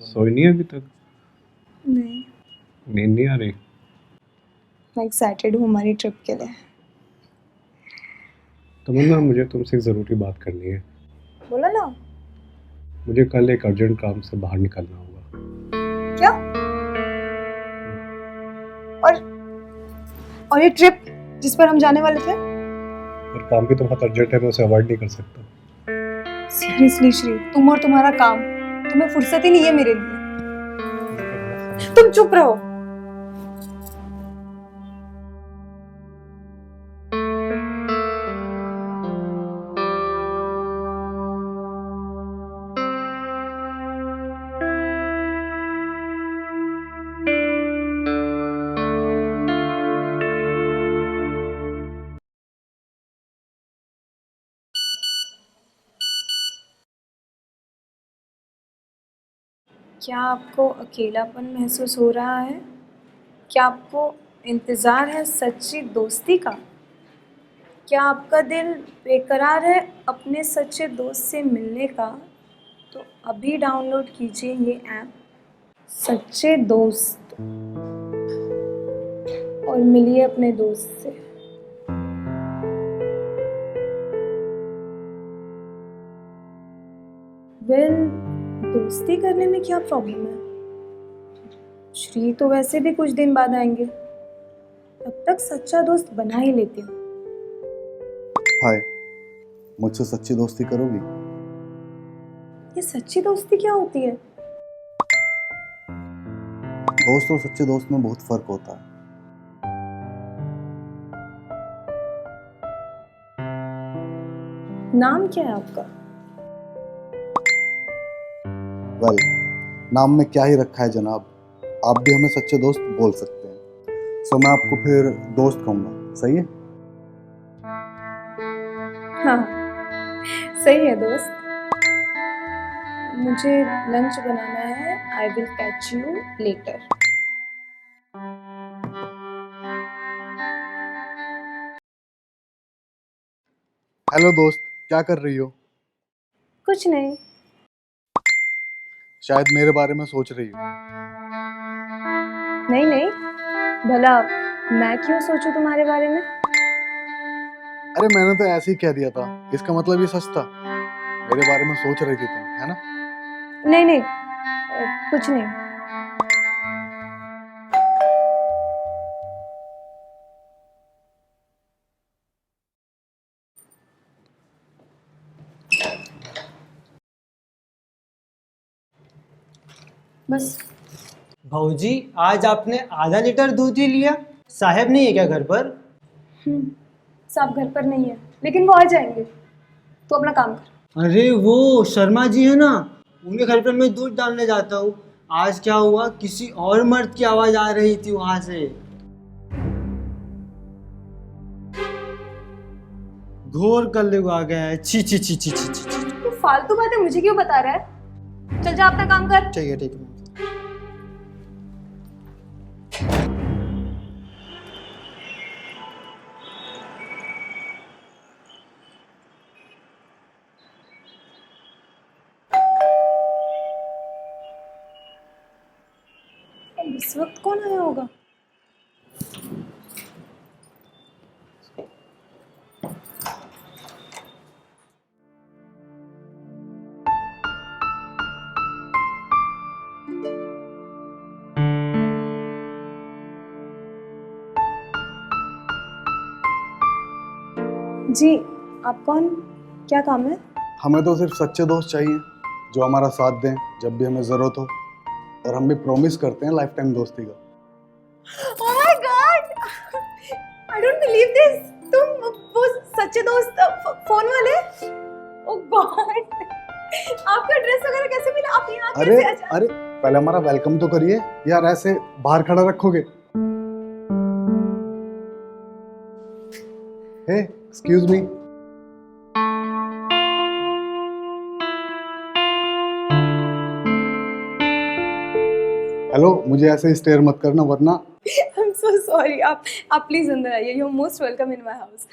सोई नहीं अभी तक? नहीं, नींद नहीं आ रही? मैं एक्साइटेड हूँ हमारी ट्रिप के लिए। तमन्ना, मुझे तुमसे एक ज़रूरी बात करनी है। बोलो ना। मुझे कल एक अर्जेंट काम से बाहर निकलना होगा। क्या? और ये ट्रिप जिस पर हम जाने वाले थे? पर काम भी तो बहुत अर्जेंट है, मैं उसे अवॉइड नहीं कर सकता। सीरियसली श्री, तुम और तुम्हारा काम, तुम्हें फुर्सत ही नहीं है मेरे लिए। तुम चुप रहो। क्या आपको अकेलापन महसूस हो रहा है? क्या आपको इंतज़ार है सच्ची दोस्ती का? क्या आपका दिल बेकरार है अपने सच्चे दोस्त से मिलने का? तो अभी डाउनलोड कीजिए ये ऐप सच्चे दोस्त और मिलिए अपने दोस्त से। दोस्ती करने में क्या प्रॉब्लम है? श्री तो वैसे भी कुछ दिन बाद आएंगे, तब तक सच्चा दोस्त बना ही लेती हूँ। हाय, मुझसे सच्ची दोस्ती करोगी? ये सच्ची दोस्ती क्या होती है? दोस्त और सच्चे दोस्त में बहुत फर्क होता है। नाम क्या है आपका? वेल, नाम में क्या ही रखा है जनाब, आप भी हमें सच्चे दोस्त बोल सकते हैं। सो मैं आपको फिर दोस्त कहूँगा, सही है? हाँ, सही है दोस्त। मुझे लंच बनाना है। I will catch you later. Hello दोस्त, क्या कर रही हो? कुछ नहीं। शायद मेरे बारे में सोच रही हो। नहीं नहीं, भला मैं क्यों सोचूं तुम्हारे बारे में? अरे मैंने तो ऐसे ही कह दिया था, इसका मतलब ये सच था। मेरे बारे में सोच रही थी तुम, है ना? नहीं नहीं, कुछ नहीं। बस। भाऊजी, आज आपने आधा लीटर दूध ही लिया। साहब नहीं है क्या घर पर? साहब घर पर नहीं है, लेकिन वो आ जाएंगे। तो अपना काम कर। अरे वो शर्मा जी है ना, उनके घर पर मैं दूध डालने जाता हूँ। आज क्या हुआ, किसी और मर्द की आवाज आ रही थी वहां से। घोर कल्ले को आ गया है। छी छी छी छी छी छी। तू फालतू बातें मुझे क्यों बता रहा है? चल जा अपना काम कर। ठीक है ठीक है। इस वक्त कौन आया होगा? जी, आप कौन? क्या काम है? हमें तो सिर्फ सच्चे दोस्त चाहिए जो हमारा साथ दें जब भी हमें ज़रूरत हो, और हम भी प्रॉमिस करते हैं लाइफ टाइम दोस्ती का। Oh my God! I don't believe this. तुम वो सच्चे दोस्त फोन वाले? Oh God! आपका एड्रेस वगैरह कैसे मिला? आप यहाँ अरे कैसे अचानक? अरे, पहले हमारा वेलकम तो करिए यार, ऐसे बाहर खड़ा रखोगे? हे, एक्सक्यूज मी। हेलो, मुझे ऐसे स्टेयर मत करना वरना। I'm so sorry. आप प्लीज अंदर आइए। You're most welcome in my house.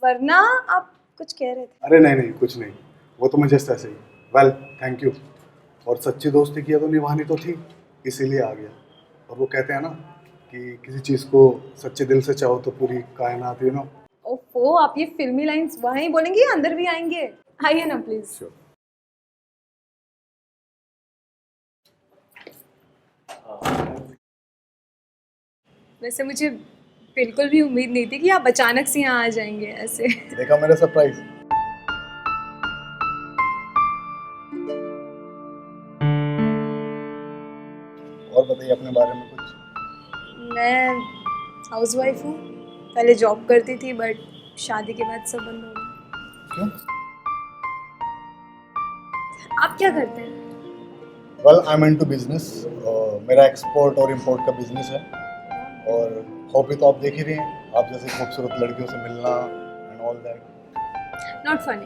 वरना आप कुछ कह रहे थे? अरे नहीं नहीं, कुछ नहीं, वो तो मैं जस्ट ऐसे ही। वेल, थैंक यू और सच्ची दोस्ती की तो निभानी तो थी, इसीलिए आ गया। और वो कहते हैं ना कि किसी चीज़ को सच्चे दिल से चाहो तो पूरी कायनात, यू नो। ओफो, आप ये फिल्मी लाइंस वहीं बोलेंगे या अंदर भी आएंगे? आइए ना प्लीज। वैसे मुझे बिल्कुल भी उम्मीद नहीं थी कि आप अचानक से यहाँ आ जाएंगे ऐसे। देखा मेरा सरप्राइज। और बताइए अपने बारे में कुछ। मैं हाउसवाइफ हूँ, पहले जॉब करती थी बट शादी के बाद सब बंद हो गया। क्यों? आप क्या करते हैं? Well I am into business. मेरा एक्सपोर्ट और इंपोर्ट का बिजनेस है। और हॉबी तो आप देख ही रहे हैं, आप जैसे खूबसूरत लड़कियों से मिलना and all that. Not funny.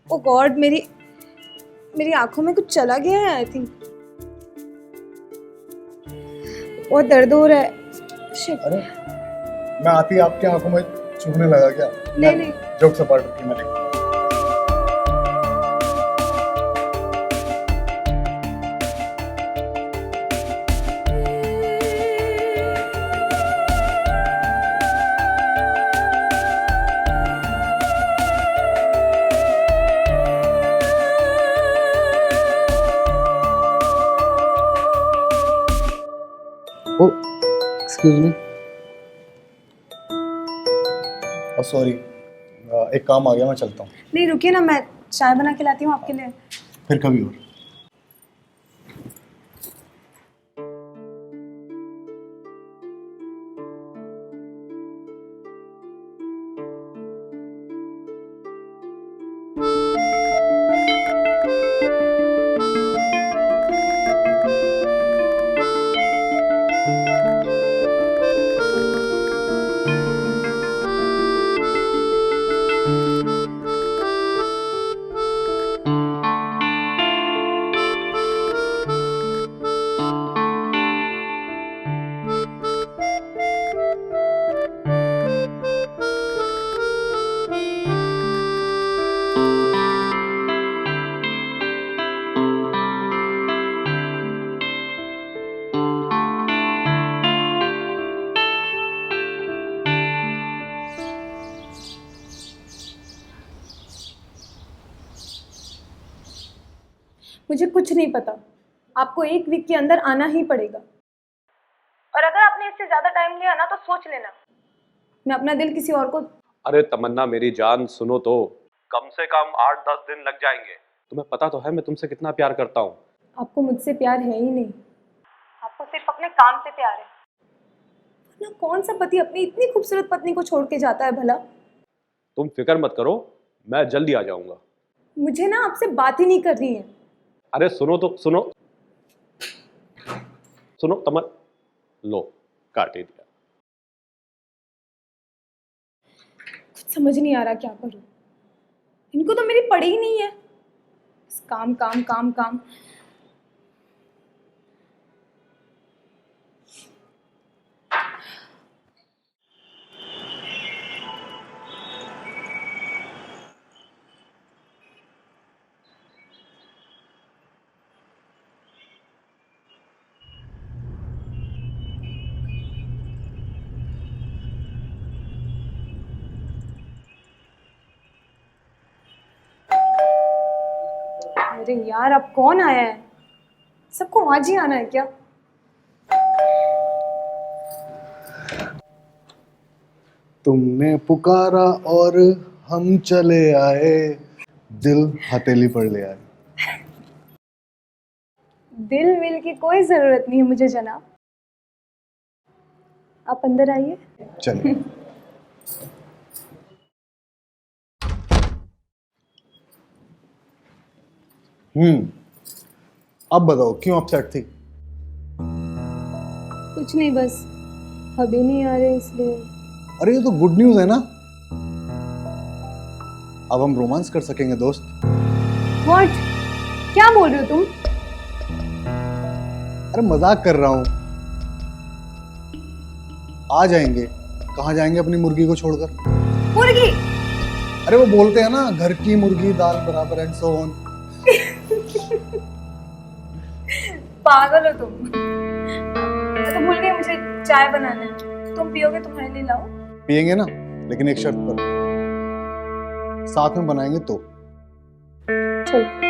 Oh God, मेरी आंखों में कुछ चला गया है आई थिंक। बहुत दर्द हो रहा है। शिट। अरे मैं आती आपकी आंखों में चुभने लगा क्या? नहीं। जोक से पार्ट की मैंने। ओ एक्सक्यूज मी। सॉरी, एक काम आ गया, मैं चलता हूँ। नहीं रुकिए ना, मैं चाय बना के लाती हूँ आपके लिए। फिर कभी और। मुझे कुछ नहीं पता, आपको एक वीक के अंदर आना ही पड़ेगा। और अगर आपने इससे ज्यादा टाइम लिया ना तो सोच लेना, मैं अपना दिल किसी और को। अरे तमन्ना मेरी जान सुनो तो, कम से कम 8-10 दिन लग जाएंगे। तुम्हें पता तो है मैं तुमसे कितना प्यार करता हूँ। आपको मुझसे प्यार है ही नहीं, आपको सिर्फ अपने काम से प्यार है। वरना कौन सा पति अपनी इतनी खूबसूरत पत्नी को छोड़ के जाता है भला? तुम फिक्र मत करो, मैं जल्दी आ जाऊंगा। मुझे ना आपसे बात ही नहीं करनी है। अरे सुनो तो, सुनो तमन, लो काट ही दिया। कुछ समझ नहीं आ रहा क्या करूं, इनको तो मेरी पड़ी ही नहीं है। बस काम काम काम काम। अरे यार, अब कौन आया है? सबको आज ही आना है क्या? तुमने पुकारा और हम चले आए, दिल हथेली पर ले आए। दिल विल की कोई जरूरत नहीं है मुझे जनाब, आप अंदर आइए। चलिए। अब बताओ क्यों अपसेट थी? कुछ नहीं, बस अभी नहीं आ रहे इसलिए। अरे ये तो गुड न्यूज है ना, अब हम रोमांस कर सकेंगे दोस्त। व्हाट? क्या बोल रहे हो तुम? अरे मजाक कर रहा हूँ। आ जाएंगे। कहाँ जाएंगे अपनी मुर्गी को छोड़कर? मुर्गी? अरे वो बोलते हैं ना, घर की मुर्गी दाल बराबर एंड सो ऑन। पागल हो तुम। मैं तो भूल गई मुझे चाय बनाना है। तुम पियोगे? तुम्हारे लिए लाओ। पियेंगे ना, लेकिन एक शर्त पर, साथ में बनाएंगे तो। चलो।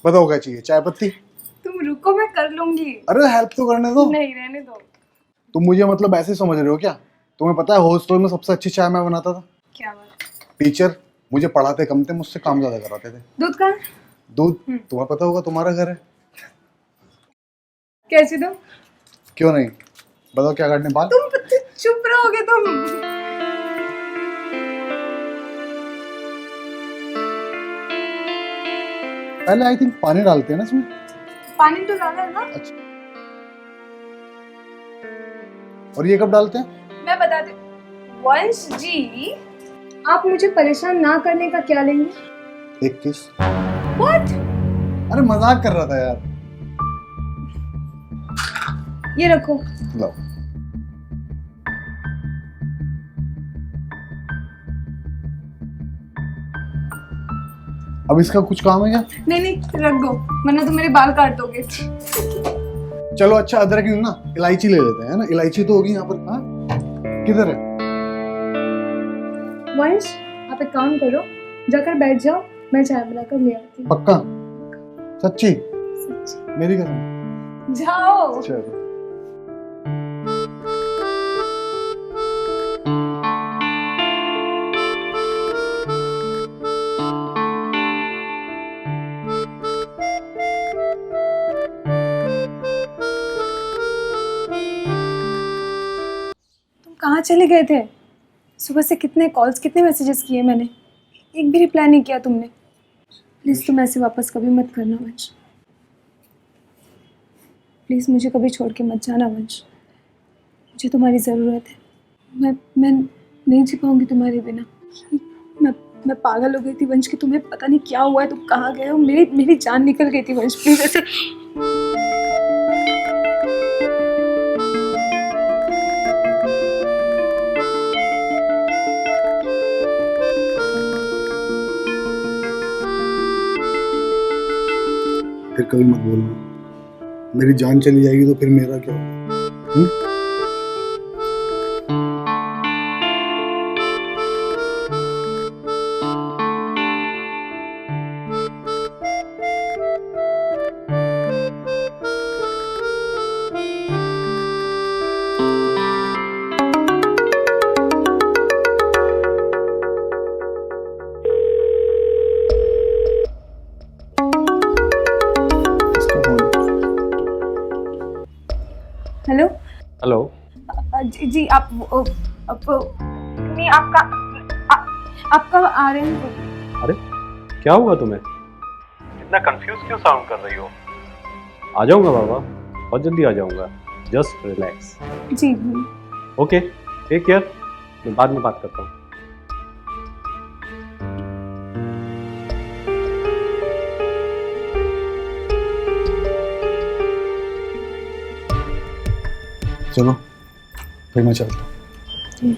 बताओ क्या चाहिए? चाय पत्ती? तुम रुको, मैं कर लूंगी। अरे हेल्प तो करने दो। नहीं, रहने दो। तुम मुझे मतलब ऐसे समझ रहे हो क्या? तुम्हें पता है हॉस्टल में सबसे अच्छी चाय मैं बनाता था। क्या बात? टीचर मुझे पढ़ाते कम थे, मुझसे काम ज्यादा कराते थे। दूध कहाँ? दूध तुम्हें पता होगा, तुम्हारा घर है। कैसे दो? क्यों नहीं? बताओ क्या काटने? बाल? तुम चुप रहोगे तुम? पहले आई थिंक पानी डालते हैं ना इसमें। पानी तो डाला है ना? अच्छा, और ये कब डालते हैं? मैं बता दे। वंश जी, आप मुझे परेशान ना करने का क्या लेंगे? एक किस। What? अरे मजाक कर रहा था यार। ये रखो। लो। अब इसका कुछ काम है क्या? नहीं नहीं, रख दो, वरना तो मेरे बाल काट दोगे। चलो अच्छा, अदरक नहीं ना, इलायची ले लेते हैं ना। इलायची तो होगी यहाँ पर। हाँ, किधर है? वंश, आप एक काम करो, जाकर बैठ जाओ, मैं चाय बनाकर ले आती हूँ। पक्का? सच्ची? सच्ची। मेरी कसम। जाओ। चलो। तुम कहाँ चले गए थे? सुबह से कितने कॉल्स, कितने मैसेजेस किए मैंने, एक भी रिप्लाई नहीं किया तुमने। प्लीज़ तुम ऐसे वापस कभी मत करना वंश। प्लीज़ मुझे कभी छोड़ के मत जाना वंश। मुझे तुम्हारी ज़रूरत है। मैं नहीं जी पाऊंगी तुम्हारे बिना। मैं पागल हो गई थी वंश कि तुम्हें पता नहीं क्या हुआ है, तुम कहाँ गए हो, मेरी जान निकल गई थी वंश। प्लीज़ ऐसे। फिर कभी मत बोलना। मेरी जान चली जाएगी तो फिर मेरा क्या होगा? हेलो। हेलो। जी आप नहीं, आप कब आ रहे हैं? अरे क्या हुआ तुम्हें? इतना कंफ्यूज क्यों साउंड कर रही हो? आ जाऊंगा बाबा, बहुत जल्दी आ जाऊंगा। Just relax. जी। Okay, take care. मैं बाद में बात करता हूँ। चलो फिर मैं चलता हूँ।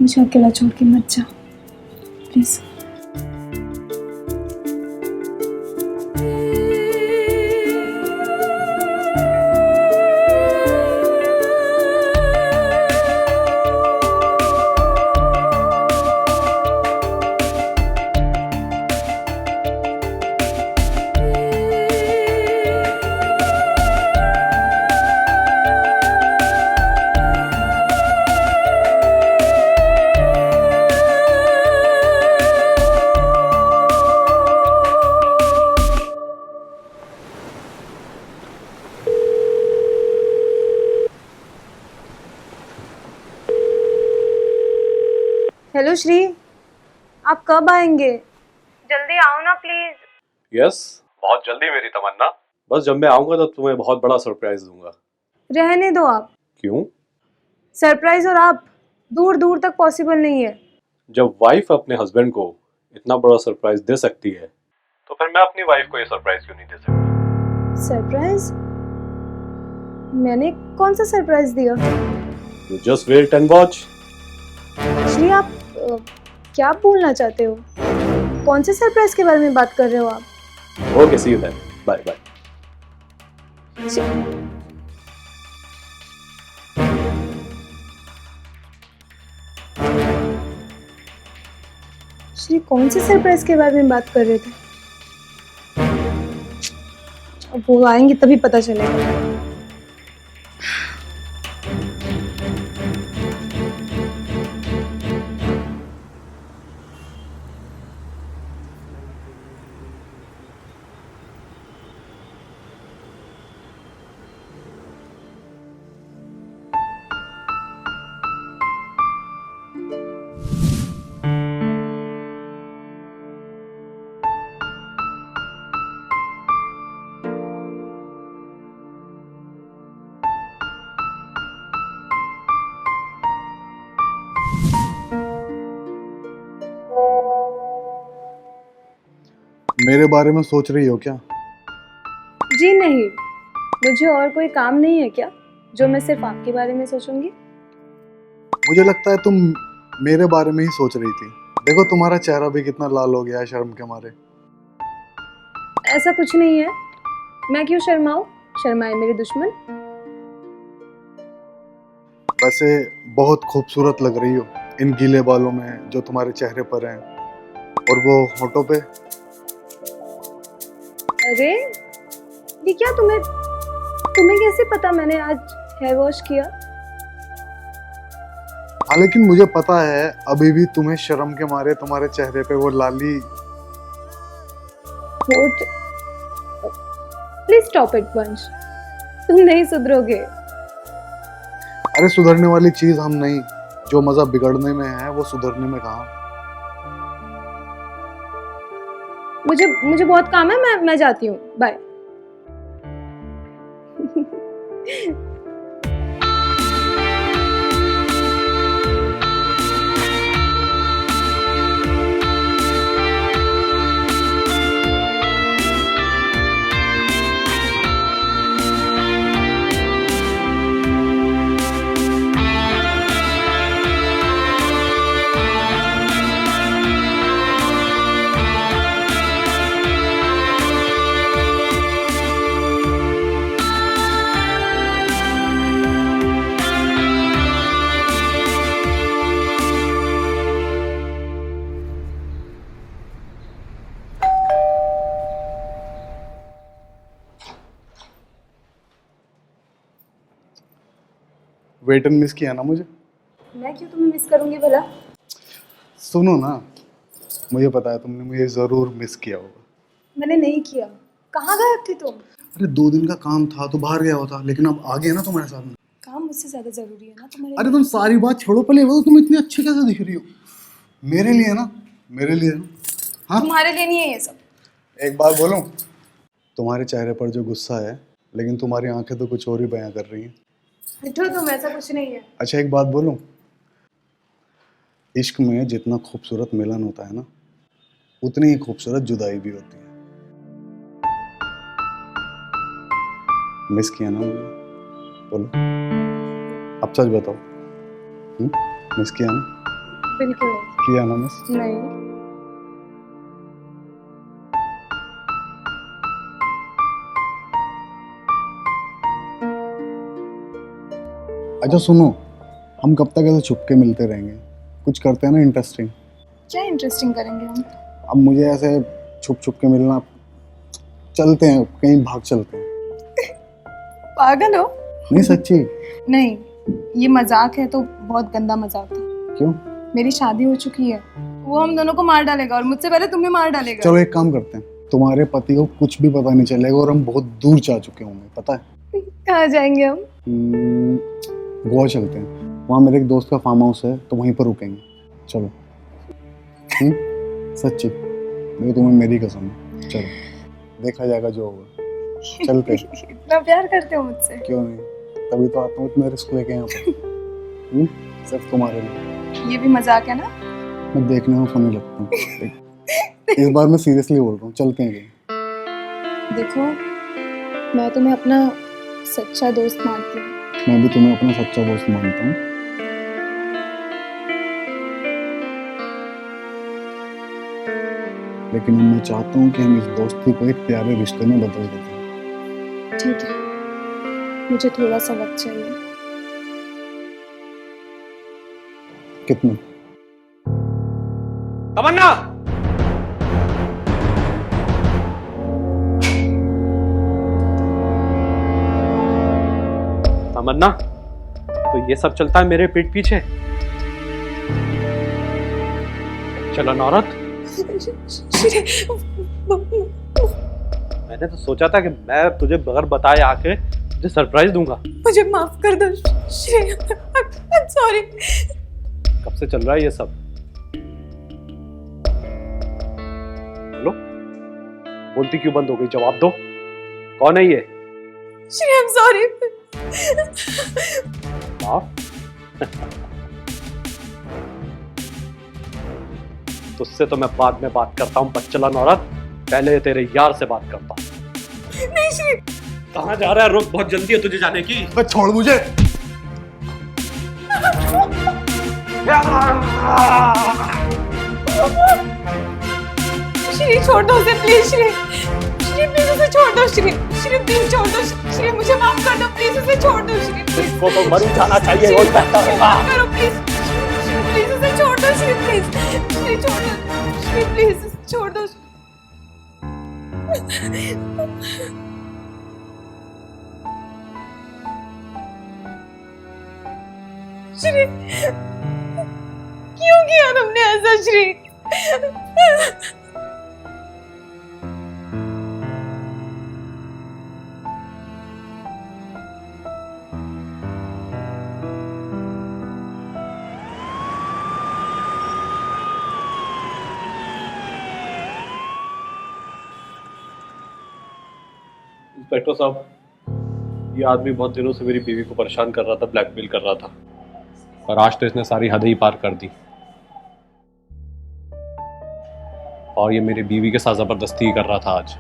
मुझे अकेला छोड़ के मत जा प्लीज। हेलो श्री, आप कब आएंगे? जल्दी आओ ना प्लीज। यस, बहुत जल्दी मेरी तमन्ना। बस जब मैं आऊंगा तब तुम्हें बहुत बड़ा सरप्राइज दूंगा। रहने दो आप। क्यों? सरप्राइज और आप दूर दूर तक पॉसिबल नहीं है। जब वाइफ अपने हस्बैंड को इतना बड़ा सरप्राइज दे सकती है तो फिर मैं अपनी वाइफ को ये सरप्राइज क्यों नहीं दे सकता? सरप्राइज? मैंने कौन सा सरप्राइज दिया? You just wait and watch. Actually आप क्या बोलना चाहते हो? कौन से सरप्राइज के बारे में बात कर रहे हो आप? Okay, see you then, bye bye. श्री कौन से सरप्राइज के बारे में बात कर रहे थे? अब वो आएंगे तभी पता चलेगा। मेरे बारे में सोच रही हो क्या? जी नहीं, मुझे और कोई काम नहीं है क्या जो मैं सिर्फ आपके बारे में सोचूंगी? मुझे लगता है तुम मेरे बारे में ही सोच रही थी। देखो तुम्हारा चेहरा भी कितना लाल हो गया है शर्म के मारे। ऐसा कुछ नहीं है, मैं क्यों शर्माऊं? शर्माए मेरे दुश्मन। वैसे बहुत खूबसूरत लग रही हो इन गीले बालों में जो तुम्हारे चेहरे पर हैं, और वो होठों पे। अरे ये क्या, तुम्हें कैसे पता मैंने आज हेयर वॉश किया? हाँ लेकिन मुझे पता है अभी भी तुम्हें शर्म के मारे तुम्हारे चेहरे पे वो लाली। होठ, प्लीज स्टॉप इट वंश, तुम नहीं सुधरोगे। अरे सुधरने वाली चीज हम नहीं, जो मजा बिगड़ने में है वो सुधरने में कहाँ। मुझे बहुत काम है, मैं जाती हूँ, बाय। वेट एंड मिस किया ना मुझे। मैं क्यों तुम्हें मिस करूंगी भला? सुनो ना, मुझे पता है तुमने मुझे जरूर मिस किया होगा। मैंने नहीं किया। कहाँ गायब थी तुम? अरे 2 दिन का काम था तो बाहर गया होता, लेकिन अब आ गया ना तुम्हारे साथ में। काम मुझसे ज्यादा जरूरी है ना तुम्हारे अरे तुम सारी बात छोड़ो, पहले वो तुम इतनी अच्छी कैसे दिख रही हो? मेरे लिए ना, मेरे लिए ना। हाँ तुम्हारे लिए नहीं है ये सब। एक बात बोलूं, तुम्हारे चेहरे पर जो गुस्सा है, लेकिन तुम्हारी आंखें तो कुछ और ही बयां कर रही हैं। हटो तुम, ऐसा कुछ नहीं है। अच्छा एक बात बोलूं, इश्क में जितना खूबसूरत मिलन होता है ना, उतनी ही खूबसूरत जुदाई भी होती है। मिस किया ना मुझे? बोलो, अब सच बताओ। मिस किया ना? बिल्कुल नहीं। किया ना मिस? नहीं। अच्छा सुनो, हम कब तक ऐसे छुप के मिलते रहेंगे? कुछ करते हैं ना इंटरेस्टिंग। क्या इंटरेस्टिंग करेंगे हम? अब मुझे ऐसे छुप छुप के मिलना, चलते हैं कहीं, भाग चलते हैं। पागल हो? नहीं सच्ची। नहीं, ये मजाक है तो बहुत गंदा मजाक है। क्यों? मेरी शादी हो चुकी है, वो हम दोनों को मार डालेगा और मुझसे पहले तुम्हें मार डालेगा। चलो एक काम करते हैं, तुम्हारे पति को कुछ भी पता नहीं चलेगा और हम बहुत दूर जा चुके होंगे, पता है? कहाँ जाएंगे हम? गोवा चलते हैं, वहाँ मेरे एक दोस्त का फार्म हाउस है तो वहीं पर रुकेंगे। चलो। सच्ची, देखो तुम्हें मेरी कसम है। चलो, देखा जाएगा जो होगा। चलते। इतना प्यार करते हो मुझसे? क्यों नहीं? तभी तो आता हूँ इतना रिस्क लेके यहाँ पर। सिर्फ तुम्हारे लिए। ये भी मजाक है ना? मैं देखने में फनी लगता हूँ। इस बार मैं सीरियसली बोल रहा हूँ, चलते हैं कहीं। देखो, मैं तुम्हें अपना सच्चा दोस्त मानती हूँ। मैं भी तुम्हें अपना सच्चा दोस्त मानता हूँ। लेकिन मैं चाहता हूँ कि हम इस दोस्ती को एक प्यारे रिश्ते में बदल देते हैं। ठीक है, मुझे थोड़ा सा वक्त चाहिए। कितना? तमन्ना! तमन्ना, तो ये सब चलता है मेरे पीठ पीछे? चलन औरत। मैंने तो सोचा था कि मैं तुझे बगैर बताए आके तुझे सरप्राइज दूंगा। मुझे माफ कर दो श्री, सॉरी। कब से चल रहा है ये सब? बोलो, बोलती क्यों बंद हो गई? जवाब दो, कौन है ये? Shri, I am sorry. माफ? तुझसे तो मैं बाद में बात करता हूँ बच्चलन औरत, पहले तेरे यार से बात करता हूँ। नहीं श्री। कहाँ जा रहा है? रुक, बहुत जल्दी है तुझे जाने की। बस छोड़ मुझे। श्री छोड़ दो उसे प्लीज। श्री, श्री प्लीज उसे छोड़ दो। श्री, श्री प्लीज छोड़ दो। श्री मुझे माफ कर दो प्लीज, उसे छोड़ दो। श्री इसको तो मर ही जाना चाहिए, वो बेहतर होगा। करो प्लीज। श्री प्लीज उसे छोड़ दो। श्री प्लीज, श्री छोड़ दो। श्री प्लीज उसे छोड़ दो। श्री, क्यों किया तुमने ऐसा श्री? इंस्पेक्टर साहब, ये आदमी बहुत दिनों से मेरी बीवी को परेशान कर रहा था, ब्लैकमेल कर रहा था, और आज तो इसने सारी हदें ही पार कर दी। और ये मेरी बीवी के साथ जबरदस्ती कर रहा था आज,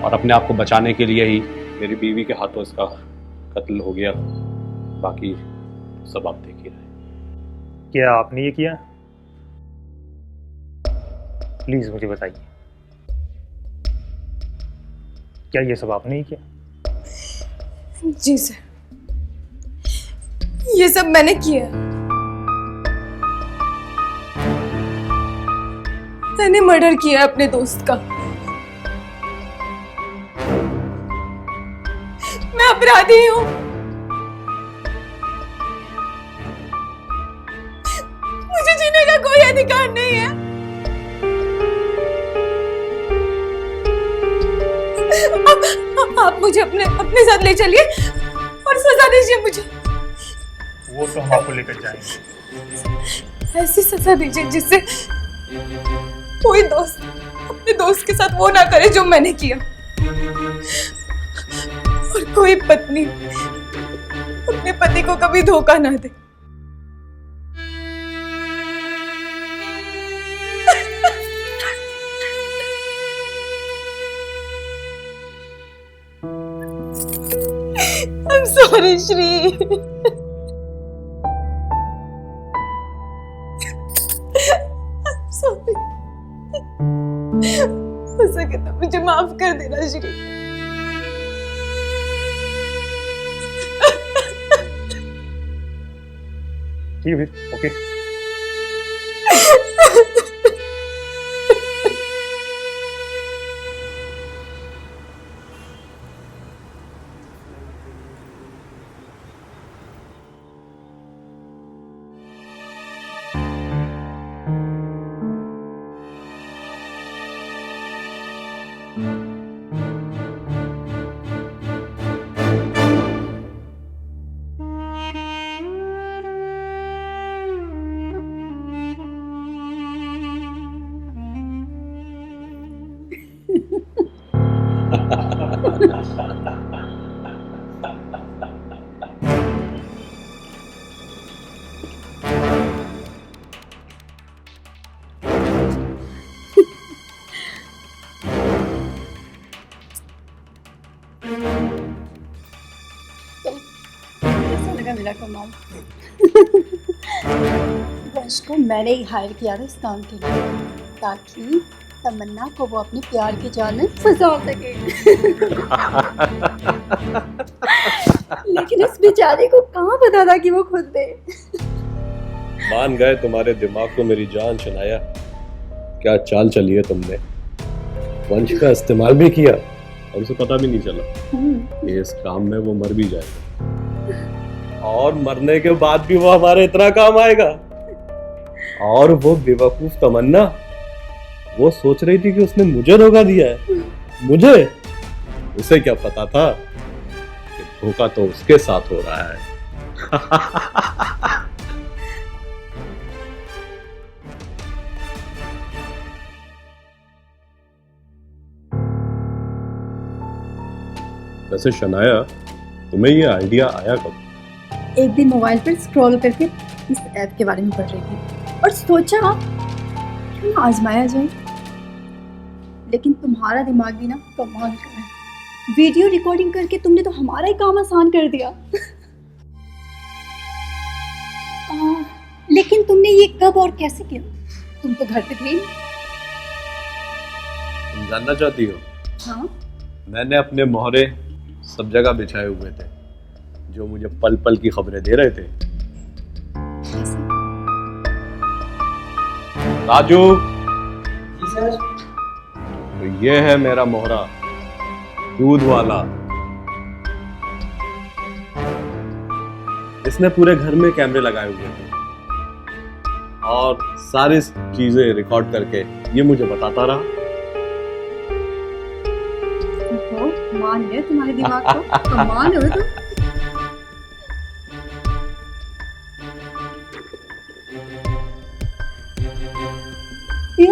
और अपने आप को बचाने के लिए ही मेरी बीवी के हाथों इसका कत्ल हो गया। बाकी सब आप देख ही रहे। क्या आपने ये किया? प्लीज मुझे बताइए, क्या ये सब आपने ही किया? जी सर, ये सब मैंने किया। मैंने मर्डर किया अपने दोस्त का। मैं अपराधी हूँ। मुझे जीने का कोई अधिकार नहीं है। आप मुझे अपने साथ ले चलिए और सजा दीजिए मुझे। वो तो हम आपको लेकर जाएंगे। ऐसी सजा दीजिए जिससे कोई दोस्त अपने दोस्त के साथ वो ना करे जो मैंने किया, और कोई पत्नी अपने पति को कभी धोखा ना दे। I'm sorry, Shri. I'm sorry. हो सके तो मुझे माफ कर देना श्री। ठीक है फिर, ओके। कैमरा कमाऊं। वंश को मैंने ही हायर किया था इस काम के लिए, ताकि तमन्ना को वो अपने प्यार के जाल में फंसा सके। लेकिन इस बेचारे को कहाँ पता था कि वो खुद दे। मान गए तुम्हारे दिमाग को मेरी जान शनाया। क्या चाल चली है तुमने, वंश का इस्तेमाल भी किया और उसे पता भी नहीं चला कि इस काम में वो मर भी जाएगा, और मरने के बाद भी वो हमारे इतना काम आएगा। और वो बेवकूफ तमन्ना, वो सोच रही थी कि उसने मुझे धोखा दिया है। मुझे, उसे क्या पता था कि धोखा तो उसके साथ हो रहा है। वैसे शनाया, तुम्हें ये आइडिया आया कब? एक दिन मोबाइल पर स्क्रॉल करके इस ऐप के बारे में पढ़ रही थी और सोचा क्यों ना आजमाया जाए। लेकिन तुम्हारा दिमाग भी ना कमाल का है। वीडियो रिकॉर्डिंग करके तुमने तो हमारा ही काम आसान कर दिया। लेकिन तुमने ये कब और कैसे किया? तुम तो घर पे थे ही। तुम जानना चाहती हो? हाँ। मैंने अपने मोहरे सब जगह बिछाए हुए थे जो मुझे पल पल की खबरें दे रहे थे। राजू, जी सर। तो ये है मेरा मोहरा, दूध वाला। इसने पूरे घर में कैमरे लगाए हुए थे और सारी चीजें रिकॉर्ड करके ये मुझे बताता रहा। मान गए तुम्हारे दिमाग को, कमाल हो तुम। ये